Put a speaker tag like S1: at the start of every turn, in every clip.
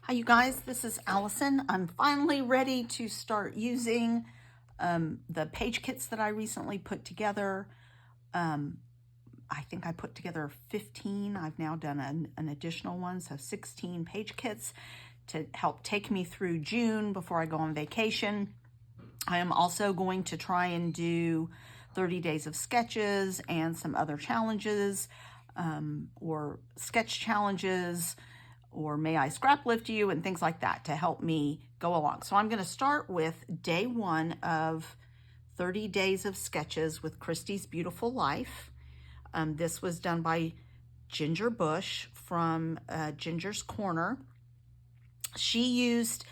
S1: Hi you guys, this is Allison. I'm finally ready to start using the page kits that I recently put together. I think I put together 15. I've now done an additional one, so 16 page kits to help take me through June before I go on vacation. I am also going to try and do 30 days of sketches and some other challenges or sketch challenges, or may I scrap lift you, and things like that to help me go along. So I'm going to start with day one of 30 days of sketches with Christy's Beautiful Life. This was done by Ginger Bush from Ginger's Corner. She used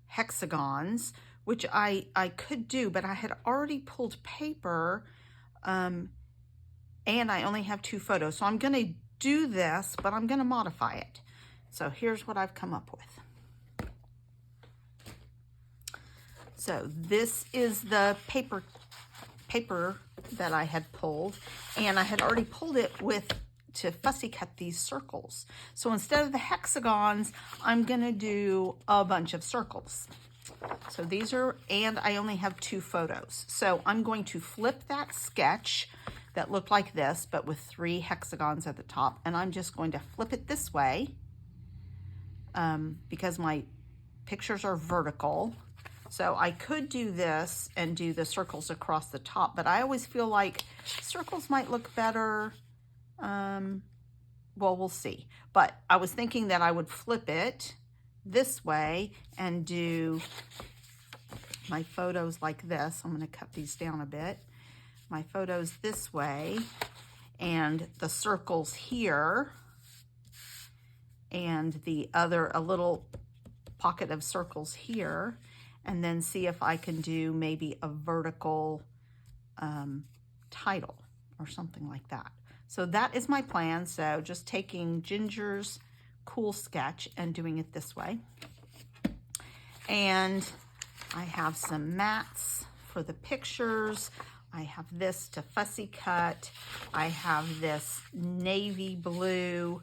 S1: hexagons, which I could do, but I had already pulled paper and I only have 2 photos. So I'm going to do this, but I'm going to modify it. So here's what I've come up with. So this is the paper that I had pulled, and I had already pulled it to fussy cut these circles. So instead of the hexagons, I'm gonna do a bunch of circles. So these are, and I only have 2 photos. So I'm going to flip that sketch that looked like this, but with 3 hexagons at the top, and I'm just going to flip it this way because my pictures are vertical. So I could do this and do the circles across the top, but I always feel like circles might look better. Well, we'll see. But I was thinking that I would flip it this way and do my photos like this. I'm going to cut these down a bit. My photos this way and the circles here and the other, a little pocket of circles here, and then see if I can do maybe a vertical title or something like that. So that is my plan. So just taking Ginger's cool sketch and doing it this way. And I have some mats for the pictures. I have this to fussy cut. I have this navy blue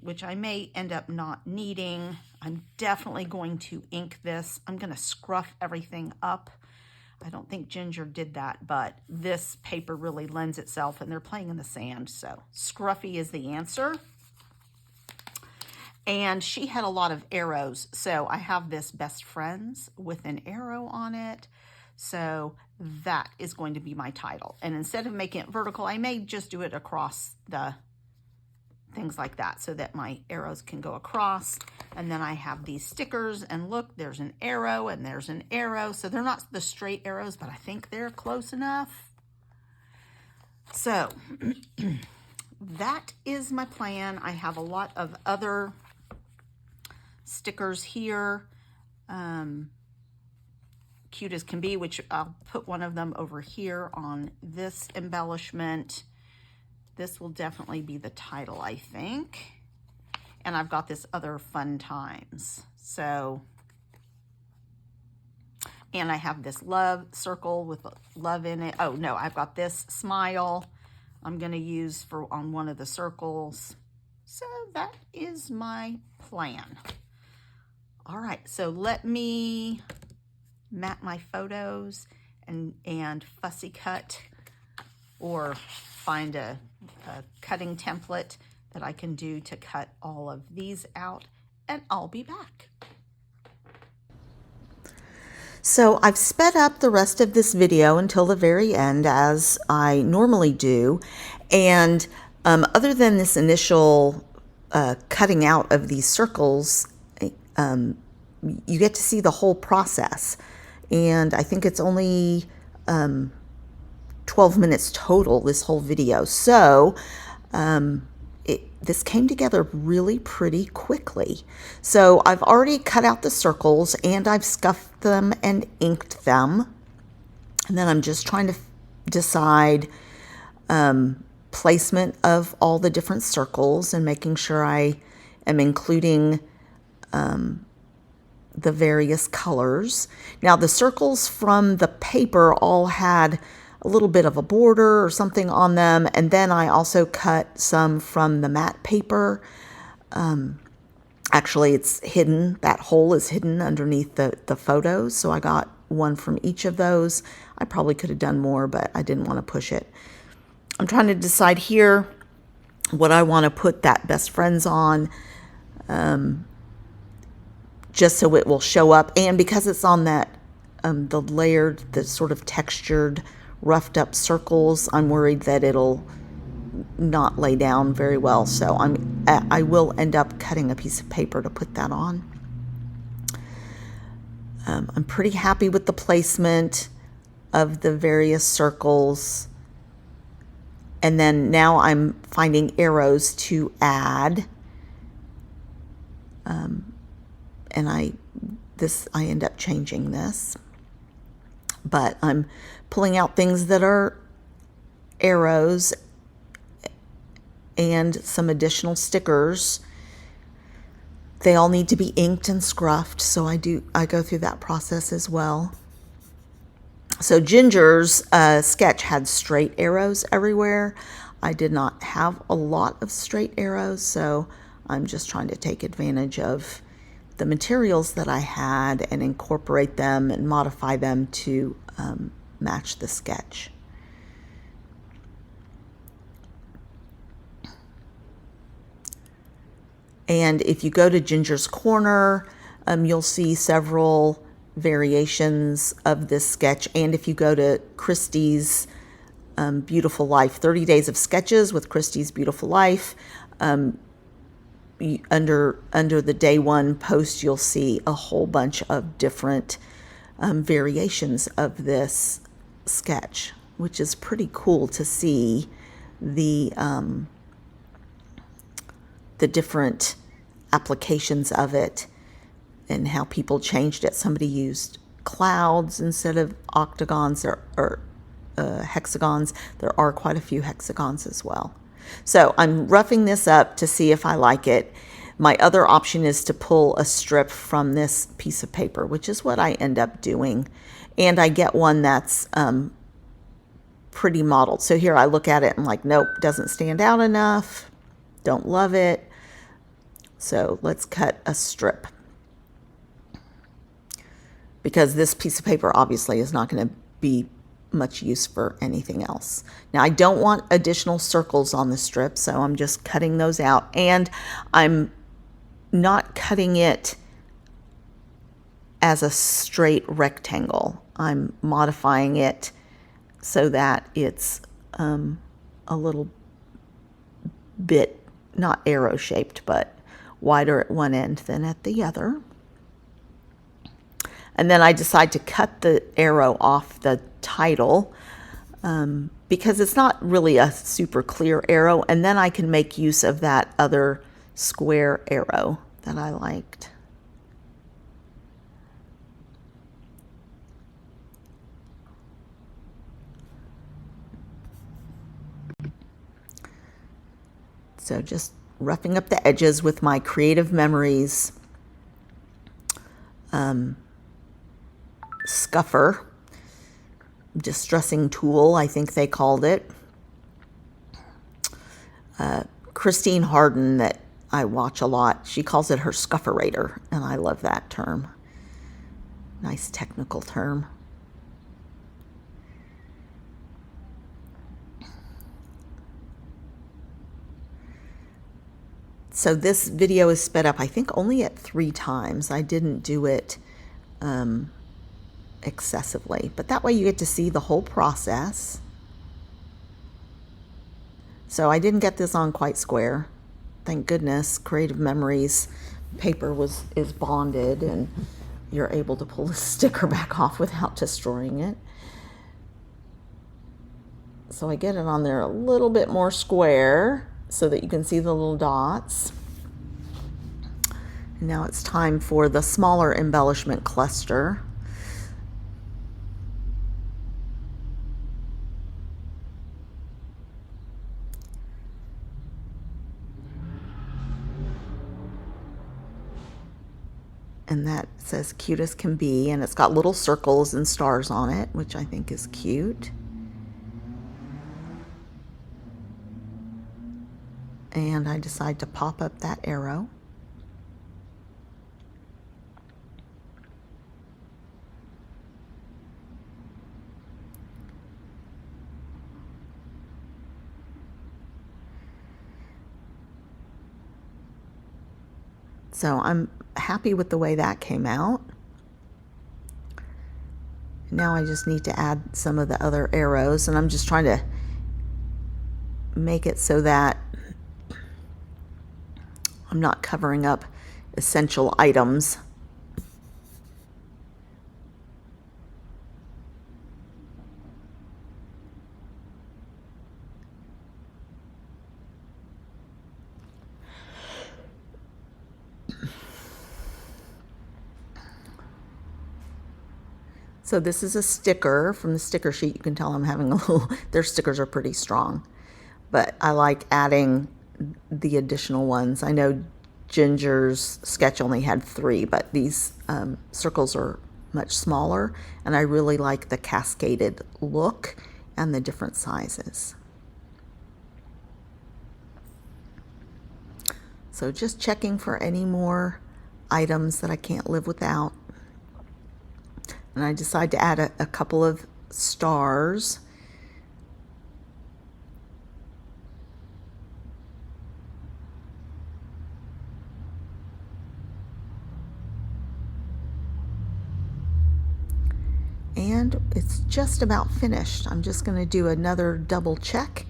S1: which I may end up not needing. I'm definitely going to ink this. I'm going to scruff everything up. I don't think Ginger did that, but this paper really lends itself, and they're playing in the sand, so scruffy is the answer. And she had a lot of arrows, so I have this Best Friends with an arrow on it. So that is going to be my title. And instead of making it vertical, I may just do it across the things like that so that my arrows can go across. And then I have these stickers, and look, there's an arrow and there's an arrow. So they're not the straight arrows, but I think they're close enough. So that is my plan. I have a lot of other stickers here, cute as can be, which I'll put one of them over here on this embellishment. This will definitely be the title, I think. And I've got this other fun times. So, and I have this love circle with love in it. Oh no, I've got this smile I'm gonna use on one of the circles. So that is my plan. All right, so let me mat my photos and fussy cut, or find a cutting template that I can do to cut all of these out, and I'll be back. So I've sped up the rest of this video until the very end, as I normally do, and other than this initial cutting out of these circles, you get to see the whole process, and I think it's only 12 minutes total, this whole video. So this came together really pretty quickly. So I've already cut out the circles, and I've scuffed them and inked them. And then I'm just trying to decide placement of all the different circles and making sure I am including the various colors. Now the circles from the paper all had a little bit of a border or something on them. And then I also cut some from the matte paper. Actually, it's hidden. That hole is hidden underneath the photos. So I got one from each of those. I probably could have done more, but I didn't want to push it. I'm trying to decide here what I want to put that best friends on, just so it will show up. And because it's on that, the layered, the sort of textured, roughed up circles, I'm worried that it'll not lay down very well. So I will end up cutting a piece of paper to put that on. I'm pretty happy with the placement of the various circles. And then now I'm finding arrows to add. And I end up changing this. But I'm pulling out things that are arrows and some additional stickers. They all need to be inked and scruffed, so I go through that process as well. So Ginger's sketch had straight arrows everywhere. I did not have a lot of straight arrows, so I'm just trying to take advantage of the materials that I had and incorporate them and modify them to match the sketch. And if you go to Ginger's Corner, you'll see several variations of this sketch. And if you go to Christie's Beautiful Life, 30 Days of Sketches with Christie's Beautiful Life, under the day one post, you'll see a whole bunch of different variations of this sketch, which is pretty cool to see the different applications of it and how people changed it. Somebody used clouds instead of octagons or hexagons. There are quite a few hexagons as well. So I'm roughing this up to see if I like it. My other option is to pull a strip from this piece of paper, which is what I end up doing. And I get one that's pretty modeled. So here I look at it and like, nope, doesn't stand out enough. Don't love it. So let's cut a strip, because this piece of paper obviously is not going to be much use for anything else. Now I don't want additional circles on the strip, so I'm just cutting those out, and I'm not cutting it as a straight rectangle. I'm modifying it so that it's a little bit not arrow shaped, but wider at one end than at the other. And then I decide to cut the arrow off the title because it's not really a super clear arrow, and then I can make use of that other square arrow that I liked. So just roughing up the edges with my Creative Memories scuffer, distressing tool, I think they called it. Christine Harden, that I watch a lot, she calls it her scufferator, and I love that term. Nice technical term. So this video is sped up, I think, only at 3 times. I didn't do it excessively, but that way you get to see the whole process. So I didn't get this on quite square. Thank goodness Creative Memories paper is bonded, and you're able to pull the sticker back off without destroying it. So I get it on there a little bit more square so that you can see the little dots. And now it's time for the smaller embellishment cluster. And that says cute as can be, and it's got little circles and stars on it, which I think is cute. and I decide to pop up that arrow. So I'm happy with the way that came out. Now I just need to add some of the other arrows, and I'm just trying to make it so that I'm not covering up essential items. So this is a sticker from the sticker sheet. You can tell I'm having a little, their stickers are pretty strong, but I like adding the additional ones. I know Ginger's sketch only had 3, but these circles are much smaller, and I really like the cascaded look and the different sizes. So just checking for any more items that I can't live without. And I decide to add a couple of stars. And it's just about finished. I'm just going to do another double check,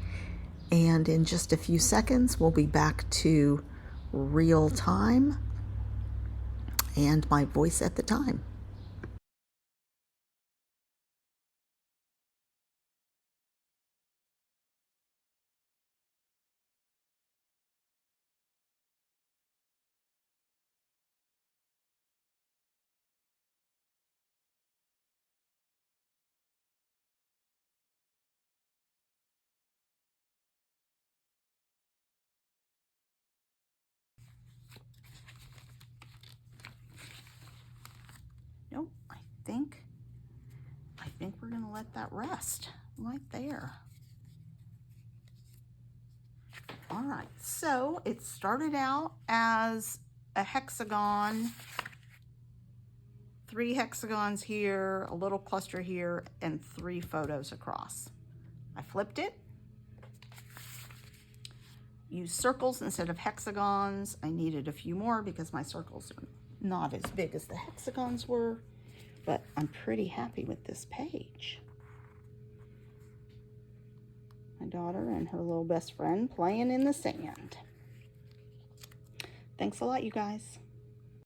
S1: and in just a few seconds we'll be back to real time and my voice at the time. Nope, I think we're going to let that rest right there. All right, so it started out as a hexagon, 3 hexagons here, a little cluster here, and 3 photos across. I flipped it, used circles instead of hexagons. I needed a few more because my circles are not as big as the hexagons were, but I'm pretty happy with this page. My daughter and her little best friend playing in the sand. Thanks a lot, you guys.